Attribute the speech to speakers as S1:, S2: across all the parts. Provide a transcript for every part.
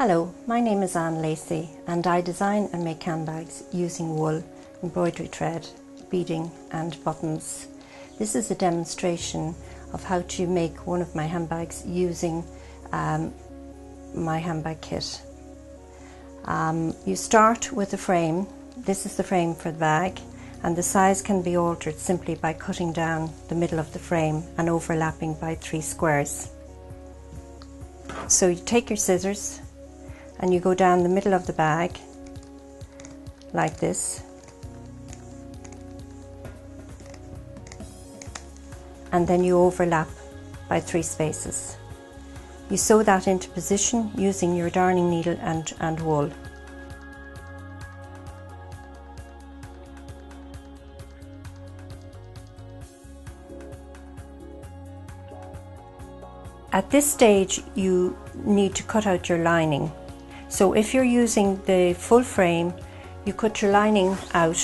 S1: Hello, my name is Lacy and I design and make handbags using wool, embroidery thread, beading and buttons. This is a demonstration of how to make one of my handbags using my handbag kit. You start with a frame. This is the frame for the bag, and the size can be altered simply by cutting down the middle of the frame and overlapping by 3 squares. So you take your scissors and you go down the middle of the bag like this, and then you overlap by 3 spaces. You sew that into position using your darning needle and wool. At this stage you need to cut out your lining. So if you're using the full frame, you cut your lining out.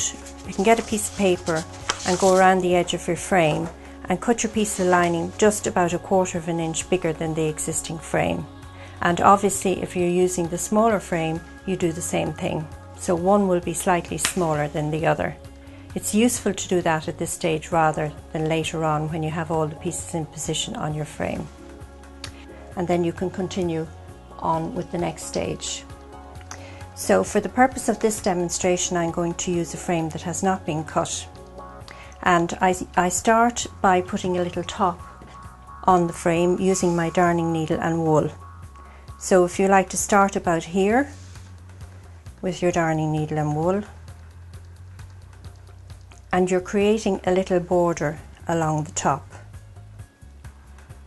S1: You can get a piece of paper and go around the edge of your frame and cut your piece of lining just about 1/4 of an inch bigger than the existing frame. And obviously if you're using the smaller frame, you do the same thing. So one will be slightly smaller than the other. It's useful to do that at this stage rather than later on when you have all the pieces in position on your frame. And then you can continue on with the next stage. So for the purpose of this demonstration, I'm going to use a frame that has not been cut. And I start by putting a little top on the frame using my darning needle and wool. So if you like to start about here with your darning needle and wool, and you're creating a little border along the top.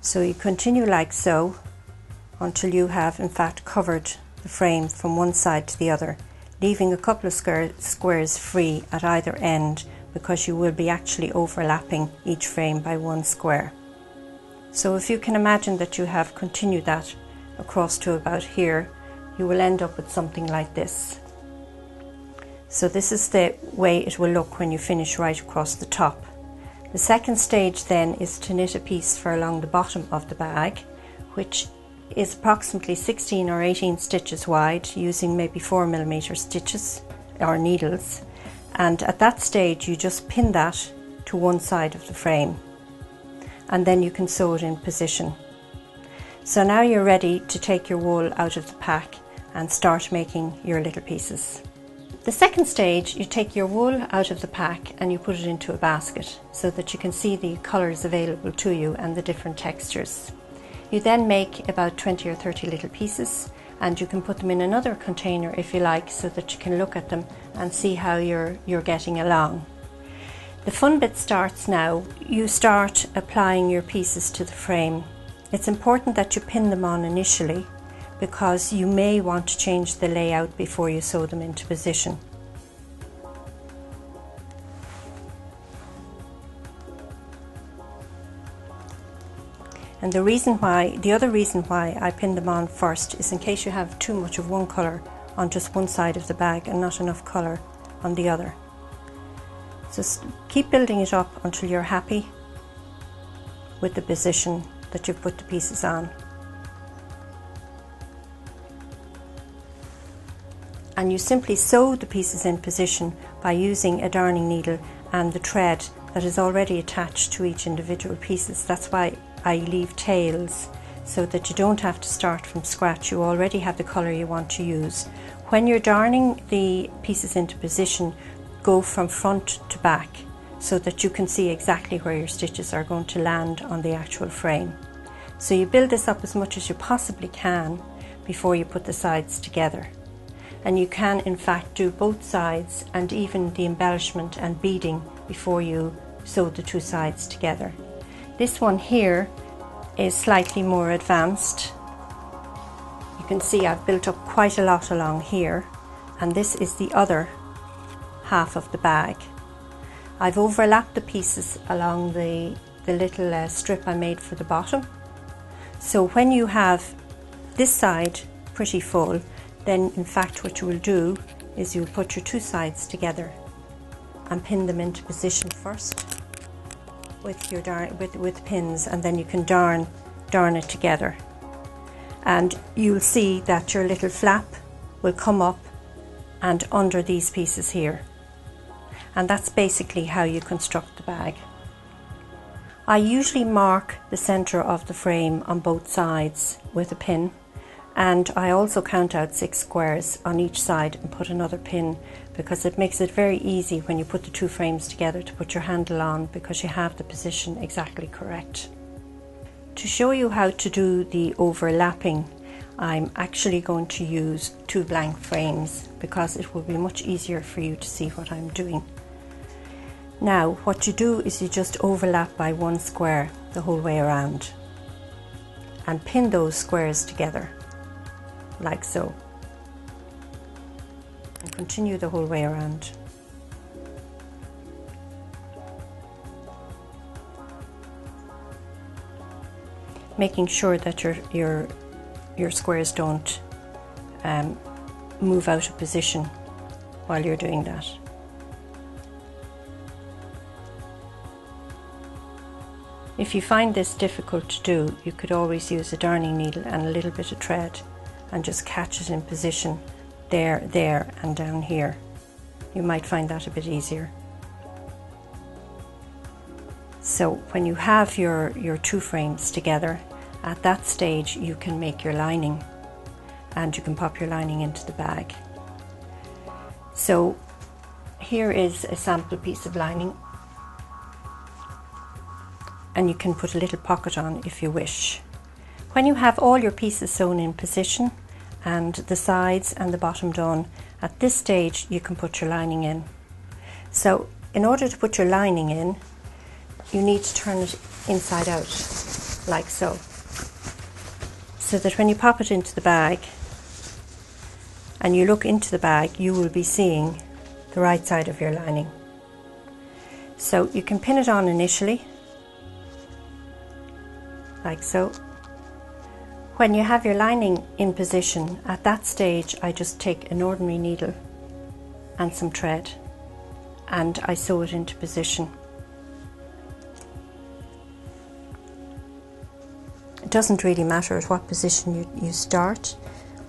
S1: So you continue like so until you have in fact covered the frame from one side to the other, leaving a couple of squares free at either end, because you will be actually overlapping each frame by 1 square. So if you can imagine that you have continued that across to about here, you will end up with something like this. So this is the way it will look when you finish right across the top. The second stage then is to knit a piece for along the bottom of the bag, which is approximately 16 or 18 stitches wide, using maybe 4mm stitches or needles. And at that stage you just pin that to one side of the frame, and then you can sew it in position. So now you're ready to take your wool out of the pack and start making your little pieces. The second stage, you take your wool out of the pack and you put it into a basket so that you can see the colours available to you and the different textures. You then make about 20 or 30 little pieces, and you can put them in another container if you like, so that you can look at them and see how you're getting along. The fun bit starts now. You start applying your pieces to the frame. It's important that you pin them on initially, because you may want to change the layout before you sew them into position. And the other reason why I pin them on first is in case you have too much of one colour on just one side of the bag and not enough colour on the other. Just keep building it up until you're happy with the position that you've put the pieces on. And you simply sew the pieces in position by using a darning needle and the thread that is already attached to each individual pieces. That's why I leave tails, so that you don't have to start from scratch. You already have the colour you want to use. When you're darning the pieces into position, go from front to back so that you can see exactly where your stitches are going to land on the actual frame. So you build this up as much as you possibly can before you put the sides together. And you can in fact do both sides and even the embellishment and beading before you sew the 2 sides together. This one here is slightly more advanced. You can see I've built up quite a lot along here, and this is the other half of the bag. I've overlapped the pieces along the little strip I made for the bottom. So when you have this side pretty full, then in fact what you will do is you'll put your 2 sides together and pin them into position first with your with pins, and then you can darn it together. and you'll see that your little flap will come up and under these pieces here, and that's basically how you construct the bag. I usually mark the center of the frame on both sides with a pin, and I also count out 6 squares on each side and put another pin, because it makes it very easy when you put the two frames together to put your handle on, because you have the position exactly correct. To show you how to do the overlapping, I'm actually going to use 2 blank frames, because it will be much easier for you to see what I'm doing. Now what you do is you just overlap by 1 square the whole way around and pin those squares together like so, and continue the whole way around. Making sure that your squares don't move out of position while you're doing that. If you find this difficult to do, you could always use a darning needle and a little bit of thread and just catch it in position there and down here. You might find that a bit easier. So when you have your 2 frames together, at that stage you can make your lining, and you can pop your lining into the bag. So here is a sample piece of lining, and you can put a little pocket on if you wish. When you have all your pieces sewn in position and the sides and the bottom done, at this stage you can put your lining in. So in order to put your lining in, you need to turn it inside out like so, so that when you pop it into the bag and you look into the bag, you will be seeing the right side of your lining. So you can pin it on initially like so. When you have your lining in position, at that stage I just take an ordinary needle and some thread and I sew it into position. It doesn't really matter at what position you start,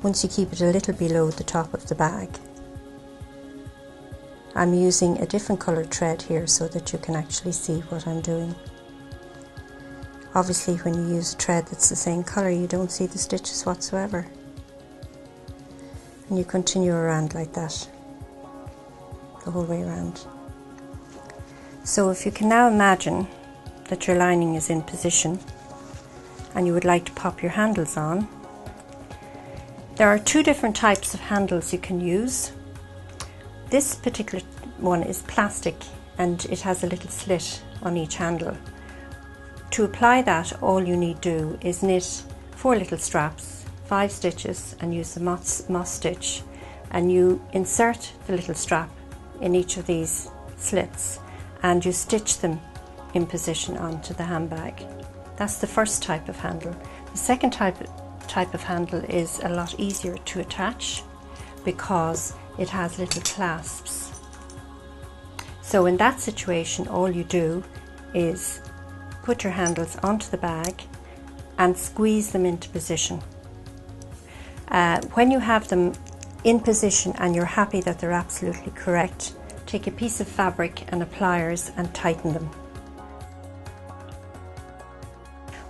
S1: once you keep it a little below the top of the bag. I'm using a different coloured thread here so that you can actually see what I'm doing. Obviously when you use a thread that's the same colour, you don't see the stitches whatsoever. And you continue around like that, the whole way around. So if you can now imagine that your lining is in position and you would like to pop your handles on, there are 2 different types of handles you can use. This particular one is plastic and it has a little slit on each handle. To apply that, all you need do is knit 4 little straps, 5 stitches, and use the moss stitch, and you insert the little strap in each of these slits and you stitch them in position onto the handbag. That's the first type of handle. The second type of handle is a lot easier to attach because it has little clasps. So in that situation, all you do is put your handles onto the bag and squeeze them into position. When you have them in position and you're happy that they're absolutely correct, take a piece of fabric and a pliers and tighten them.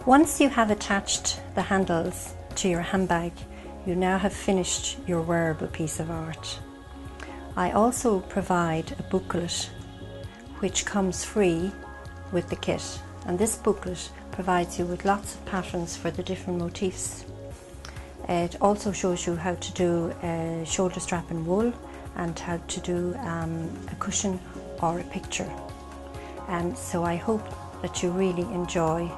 S1: Once you have attached the handles to your handbag, you now have finished your wearable piece of art. I also provide a booklet which comes free with the kit, and this booklet provides you with lots of patterns for the different motifs. It also shows you how to do a shoulder strap in wool and how to do a cushion or a picture. So I hope that you really enjoy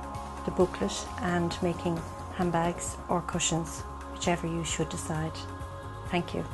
S1: the booklet and making handbags or cushions, whichever you should decide. Thank you.